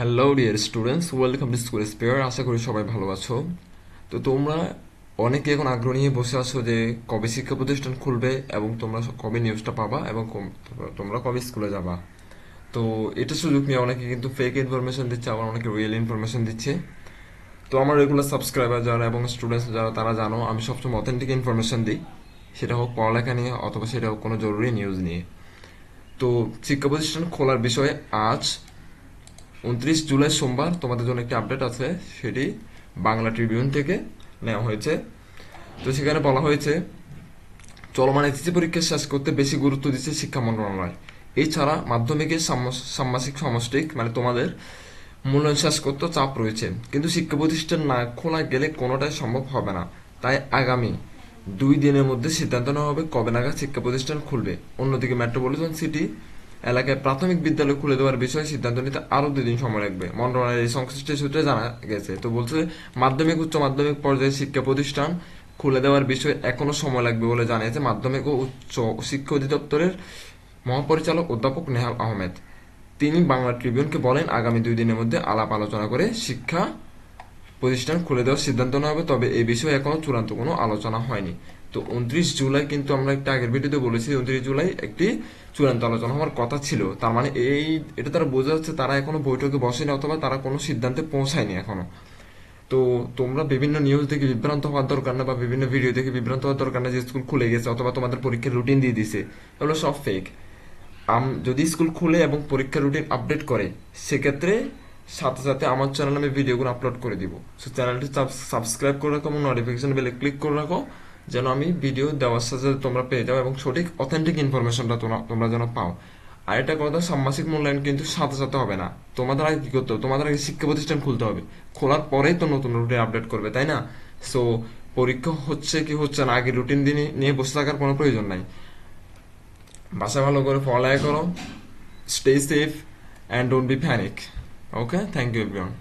Hello dear students, welcome to school spare. আশা করি সবাই ভালো আছো। তো তোমরা অনেকে এখন আগ্রহ নিয়ে বসে আছো যে কবে শিক্ষা প্রতিষ্ঠান খুলবে এবং তোমরা কবে নিউজটা পাবা এবং তোমরা কবে স্কুলে যাবা। তো এটা সুযোগ নিয়ে অনেকে কিন্তু ফেক ইনফরমেশন দিচ্ছে, আবার অনেকে রিয়েল ইনফরমেশন দিচ্ছে। তো আমার রেগুলার সাবস্ক্রাইবার যারা এবং স্টুডেন্টস যারা তারা জানো আমি সবসময় অথেন্টিক ইনফরমেশন দিই, সেটা হোক পড়ালেখা নিয়ে অথবা সেটা হোক কোনো জরুরি নিউজ নিয়ে। তো শিক্ষা প্রতিষ্ঠান খোলার বিষয়ে আজ 29 জুলাই সোমবার তোমাদের জন্য একটি আপডেট আছে, সেটি বাংলা ট্রিবিউন থেকে নেওয়া হয়েছে। তো সেখানে বলা হয়েছে চলমান এসএসসি পরীক্ষা শেষ করতে বেশি গুরুত্ব দিচ্ছে শিক্ষা মন্ত্রণালয়। এছাড়া মাধ্যমিকের ষান্মাসিক সমষ্টিক মানে তোমাদের মূল্যায়ন শেষ করতে চাপ রয়েছে, কিন্তু শিক্ষা প্রতিষ্ঠান না খোলা গেলে কোনোটাই সম্ভব হবে না। তাই আগামী 2 দিনের মধ্যে সিদ্ধান্ত নেওয়া হবে কবে নাগাদ শিক্ষা প্রতিষ্ঠান খুলবে। অন্যদিকে মেট্রোপলিটন সিটি এলাকায় প্রাথমিক বিদ্যালয় খুলে দেওয়ার বিষয়ে সিদ্ধান্ত নিতে আরও 2 দিন সময় লাগবে, মন্ত্রণালয়ের এই সংশ্লিষ্ট সূত্রে জানা গেছে। তো বলছে মাধ্যমিক উচ্চ মাধ্যমিক পর্যায়ে শিক্ষা প্রতিষ্ঠান খুলে দেওয়ার বিষয়ে এখনো সময় লাগবে বলে জানিয়েছে মাধ্যমিক ও উচ্চ শিক্ষা অধিদপ্তরের মহাপরিচালক অধ্যাপক নেহাল আহমেদ। তিনি বাংলা ট্রিবিউনকে বলেন আগামী 2 দিনের মধ্যে আলাপ আলোচনা করে শিক্ষা প্রতিষ্ঠান খুলে দেওয়ার সিদ্ধান্ত নেওয়া হবে, তবে এই বিষয়ে এখনো চূড়ান্ত কোনো আলোচনা হয়নি। তো 29 জুলাই কিন্তু আমরা একটা আগের ভিডিওতে বলেছি 29 জুলাই একটি চূড়ান্ত আলোচনা হওয়ার কথা ছিল। তার মানে এটা তারা বোঝা যাচ্ছে তারা এখনো বৈঠকে বসেনি অথবা তারা কোনো সিদ্ধান্তে পৌঁছায়নি এখনো। তো তোমরা বিভিন্ন নিউজ দেখে বিভ্রান্ত হওয়ার দরকার না বা বিভিন্ন ভিডিও দেখে বিভ্রান্ত হওয়ার দরকার না যে স্কুল খুলে গেছে অথবা তোমাদের পরীক্ষার রুটিন দিয়ে দিছে, এগুলো সব ফেক। যদি স্কুল খুলে এবং পরীক্ষার রুটিন আপডেট করে সেক্ষেত্রে সাথে সাথে আমার চ্যানেলে আমি ভিডিওগুলো আপলোড করে দিব। সো চ্যানেলটি সাবস্ক্রাইব করে রাখো এবং নোটিফিকেশন বেলে ক্লিক করে রাখো, যেন আমি ভিডিও দেওয়ার সাথে সাথে তোমরা পেয়ে যাও এবং সঠিক অথেন্টিক ইনফরমেশনটা তোমরা যেন পাও। আর একটা কথা, ষান্মাসিক মূল্যায়ন কিন্তু সাথে সাথে হবে না। তোমাদের আগে কি করতে হবে, তোমাদের আগে শিক্ষা প্রতিষ্ঠান খুলতে হবে, খোলার পরেই তো নতুন রুটিন আপডেট করবে, তাই না? সো পরীক্ষা হচ্ছে কি হচ্ছে না আগে রুটিন দিনে নিয়ে বসে থাকার কোনো প্রয়োজন নাই। বাসায় ভালো করে পড়ালেখা করো, stay safe and don't be panic. Okay, thank you everyone.